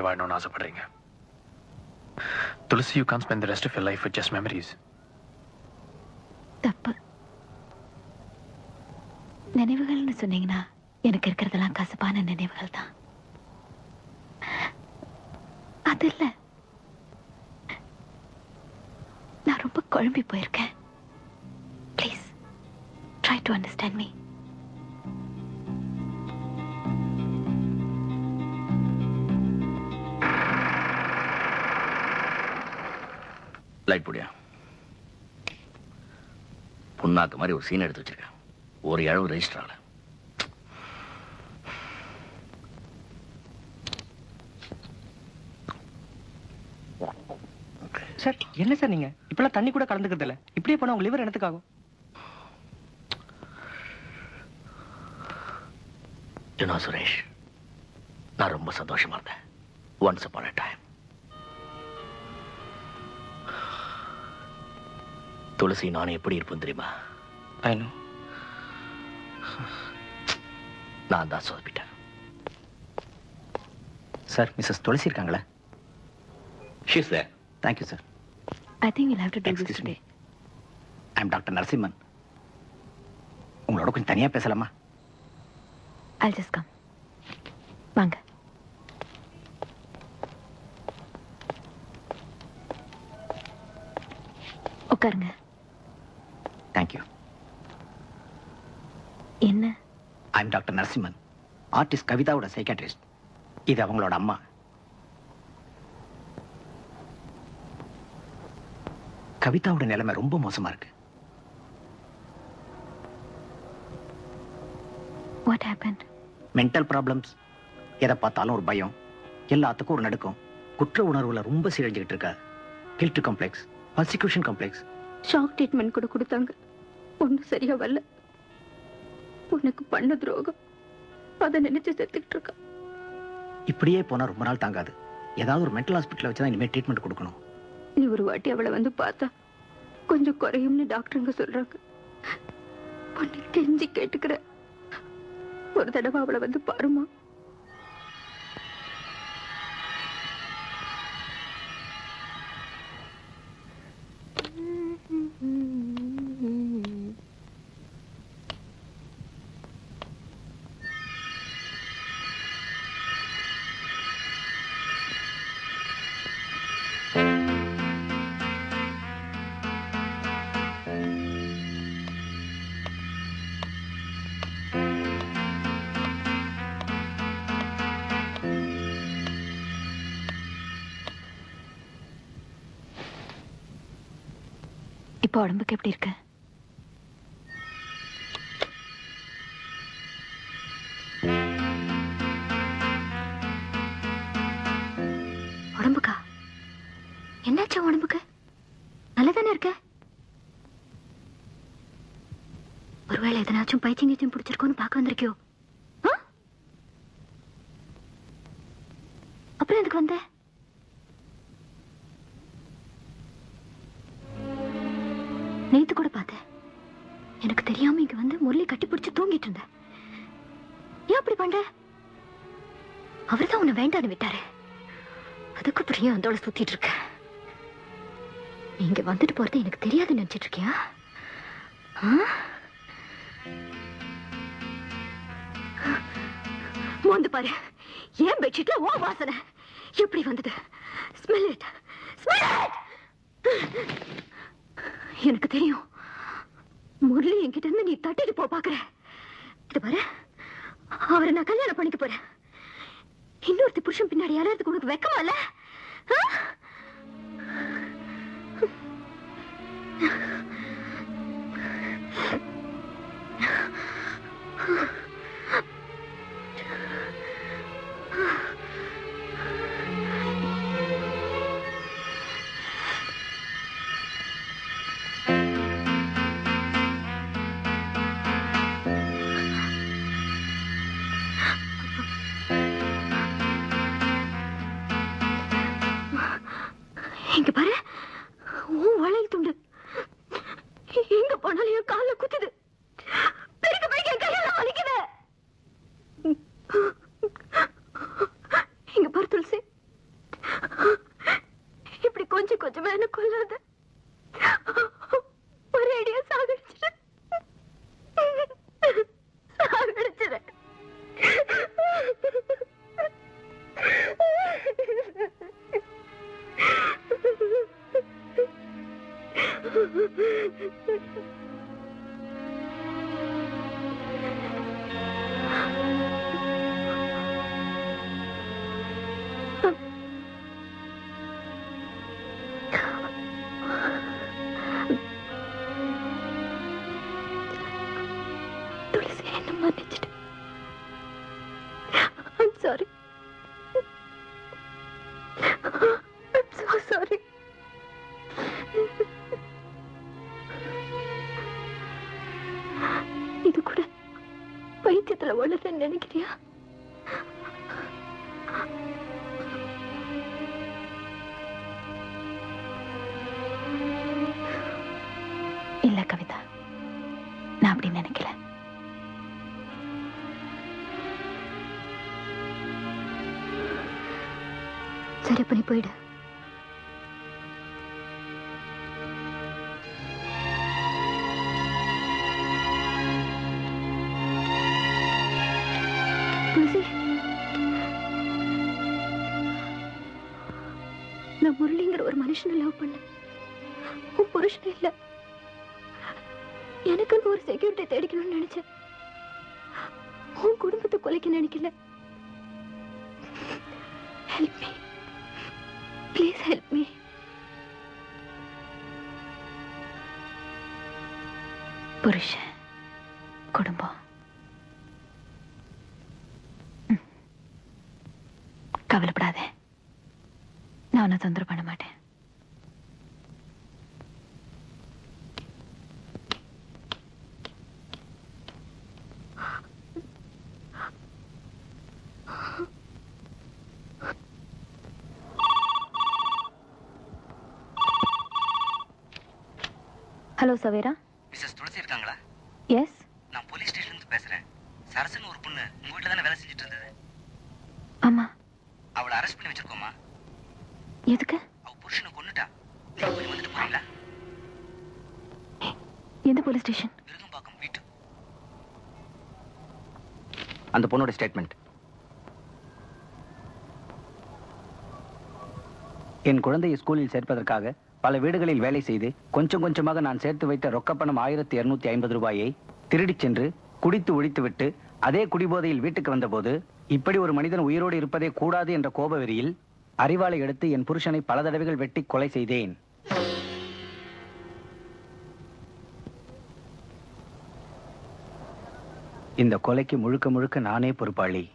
எப்படி வாழணும்னு ஆசைப்படுறீங்க. துளசி, you can't spend the rest of your life with just memories. தப்பு. நினைவுகள்னு சொன்னீங்கன்னா எனக்கு இருக்கிறதெல்லாம் கசப்பான நினைவுகள் தான். அது இல்ல, நான் ரொம்ப குழம்பி போயிருக்கேன். Please try to understand me. Light போடியா. புண்ணாக்கு மாதிரி ஒரு சீன் எடுத்து வச்சிருக்கேன். ஒரு அளவு ரெஜிஸ்டர் ஆகல. சார் என்ன சார் நீங்க இப்பெல்லாம் தண்ணி கூட கலந்துக்கிறது இல்ல. இப்படியே போனா உங்க லிவர் என்னத்துக்காகும்? சுரேஷ், நான் ரொம்ப சந்தோஷமா இருந்தேன். Once upon a time. துளசி நான் எப்படி இருப்பேன் தெரியுமா? I know. நான் தான் சொதப்பிட்டேன். சார், மிஸ்ஸஸ் துளசி இருக்காங்களா? She's there. Thank you, sir. I think we'll have to do this Excuse me. today. I'm Dr. Narasimhan. உங்களோட கொஞ்சம் தனியா பேசலாமா? I'll just come. வாங்க. உட்காருங்க. Thank you. என்ன? I'm Dr. நரசிம்மன். ஆர்டிஸ்ட் கவிதாவோட சைக்காட்ரிஸ்ட். இது அவங்களோட அம்மா. கவிதாவோட நிலைமை ரொம்ப மோசமா இருக்கு. What happened? Mental problems. எதை பார்த்தாலும் ஒரு பயம், எல்லாத்துக்கும் ஒரு நடுக்கம், குற்ற உணர்வுல ரொம்ப சீரழிஞ்சுக்கிட்டு இருக்கா. Guilt complex, persecution complex. Shock treatment கூட கொடுத்தாங்க. ஒன்றும் சரியா வரல. உனக்கு பண்ண துரோகம் அதை நினைச்சு செத்துக்கிட்டு இருக்கா. இப்படியே போனா ரொம்ப நாள் தாங்காது. ஏதாவது ஒரு மென்டல் ஹாஸ்பிட்டல் வச்சுதான் இனிமேல் ட்ரீட்மெண்ட் கொடுக்கணும். நீ ஒரு வாட்டி அவளை வந்து பார்த்தா கொஞ்சம் குறையும்னு டாக்டருங்க சொல்றாங்க. பொண்ணு கெஞ்சி கேட்டுக்கிற, ஒரு தடவை அவளை வந்து பாருமா. இப்போ உடம்புக்கு எப்படி இருக்கு? உடம்புக்கா? என்னாச்சு உடம்புக்கு? நல்லதானே இருக்க? ஒருவேளை எதனாச்சும் பைத்தியம் கீச்சியம் பிடிச்சிருக்கோன்னு பார்க்க வந்திருக்கியோ? அப்புறம் எதுக்கு வந்த? நேத்து கூட பார்த்தேன். எனக்கு தெரியாம இங்க வந்து முரளி கட்டி பிடிச்சு தூங்கிட்டு இருந்த. ஏன் அப்படி பண்ற? அவர்தான் உன்னை வேண்டான்னு விட்டாரு. அதுக்கு புரிய அதோட சுத்திட்டு இருக்க. நீங்க வந்துட்டு போறது எனக்கு தெரியாதுன்னு நினைச்சிட்டு இருக்கியா? வந்து பாரு, ஏன் பெட்ஷீட்ல ஓ வாசனை எப்படி வந்தது? Smell it, smell it. எனக்கு தெரியும். முரளி என்கிட்ட இருந்து நீ தட்டிட்டு போ பாக்குற. இது பாரு, அவரை நான் கல்யாணம் பண்ணிக்க போறேன். இன்னொருத்தி புருஷன் பின்னாடி யாராவது உனக்கு வெக்கமா இல்ல? இங்க பாரு, வளையல் துண்டு எங்க போனாலும் என் கால குத்துது. பெருக்க பெருக்க என் கையெல்லாம் வலிக்குது. இங்க பாரு துளசி, இனிமே என்ன கொல்லாத. ஒரே அடியா சாகடிச்சிரு. சாகடிச்சிரு. துளசி, என்ன மன்னிச்சிடு. I'm sorry. I'm so sorry. இது கூட பைத்தியத்துல உள்ளதுன்னு நினைக்கிறியா? இல்ல கவிதா, நான் அப்படி நினைக்கல. சரி, பண்ணி போயிடு. துளசி, நான் முரளிங்கிற ஒரு மனுஷனை லவ் பண்ண. உன் புருஷன் இல்ல. எனக்குன்னு ஒரு செக்யூரிட்டி தேடிக்கணும்னு நினைச்சேன். உன் குடும்பத்தை கொலைக்க நினைக்கல. Help me, please help me. புருஷன், குடும்பம். கவலைப்படாதே, நான் உன்னை தொந்தரவு பண்ண மாட்டேன். ஹலோ சவேரா. மிஸ்ஸஸ் துளசி இருக்காங்களா? எஸ். நான் போலீஸ் ஸ்டேஷன்ல இருந்து பேசுறேன். சரசன் ஒரு பொண்ணு உங்க வீட்ல தானே வேலை செஞ்சுட்டு இருந்தது. ஆமா. அவளை அரெஸ்ட் பண்ணி வச்சிருக்கோமா? எதுக்கு? அவ புருஷனை கொன்னுட்டா. நீங்க போய் வந்துட்டு போறீங்களா? எந்த போலீஸ் ஸ்டேஷன்? விருகம்பாக்கம் வீட்டு. அந்த பொண்ணோட ஸ்டேட்மெண்ட். என் குழந்தையை ஸ்கூலில் சேர்ப்பதற்காக பல வீடுகளில் வேலை செய்து கொஞ்சம் கொஞ்சமாக நான் சேர்த்து வைத்த ரொக்கப்பணம் 1250 ரூபாயை திருடிச் சென்று குடித்து ஒழித்துவிட்டு அதே குடிபோதையில் வீட்டுக்கு வந்தபோது இப்படி ஒரு மனிதன் உயிரோடு இருப்பதே கூடாது என்ற கோப வெறியில் அரிவாளை எடுத்து என் புருஷனை பல தடவைகள் வெட்டி கொலை செய்தேன். இந்த கொலைக்கு முழுக்க முழுக்க நானே பொறுப்பாளி.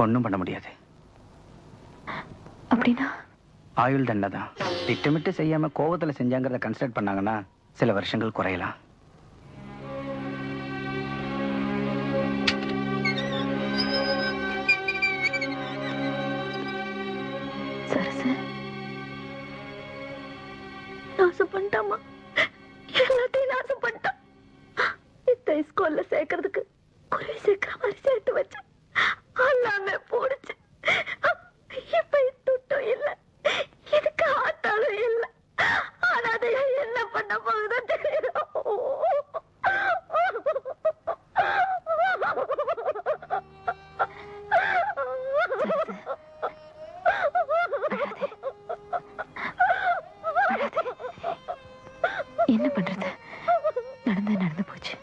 ஒன்றும் பண்ண முடியாது. அப்படின்னா ஆயுள் தண்டனை தான். திட்டமிட்டு செய்யாம கோவத்துல செஞ்சாங்கிறத கன்சிடர் பண்ணாங்கன்னா சில வருஷங்கள் குறையலாம். நாசம் பண்ணிட்டாமா, எல்லாத்தையும் நாசம் பண்ணிட்டான். இந்த ஸ்கூல்ல சேர்க்கறதுக்கு குறை சேர்க்கிற மாதிரி சேர்த்து வச்சேன். எல்லாமே போடுச்சு. இப்ப துட்டும் இல்ல, இதுக்கு ஆட்டாலும் இல்ல. ஆனா அதை என்ன பண்ண போகுதோ தெரியல. என்ன பண்றது? நடந்து போச்சு.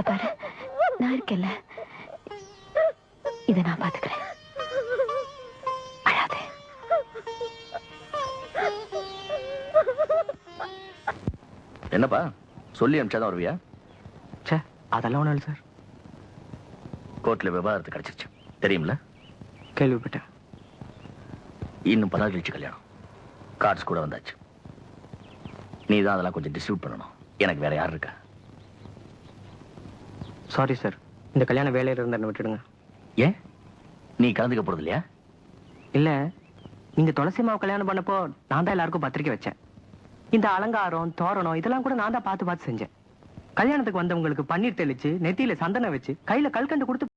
பாரு, நான் இருக்கேன்ல, இதை நான் பாத்துக்கிறேன். அழாதே. என்னப்பா சொல்லி அனுப்பிச்சாதான் வருவியா? சே, அதெல்லாம் ஒன்றும் இல்லை சார். கோர்ட்ல விவாதத்து கிடைச்சிருச்சு தெரியுமில்ல? கேள்விப்பட்டேன். இன்னும் 10 நாள் கழிச்சு கல்யாணம். கார்ட்ஸ் கூட வந்தாச்சு. நீ தான் அதெல்லாம் கொஞ்சம் டிஸ்ட்ரிபியூட் பண்ணணும். எனக்கு வேற யார் இருக்கா? சாரி சார், இந்த கல்யாண வேலையில இருந்து என்ன விட்டுடுங்க. ஏன் நீ கலந்துக்க போறது இல்லையா? இல்ல, நீங்க துளசி மாவு கல்யாணம் பண்ணப்போ நான் தான் எல்லாருக்கும் பத்திரிக்கை வச்சேன். இந்த அலங்காரம், தோரணம் இதெல்லாம் கூட நான் தான் பார்த்து செஞ்சேன். கல்யாணத்துக்கு வந்தவங்களுக்கு பன்னீர் தெளிச்சு, நெத்தியில சந்தனம் வச்சு, கையில கல்கண்டு கொடுத்து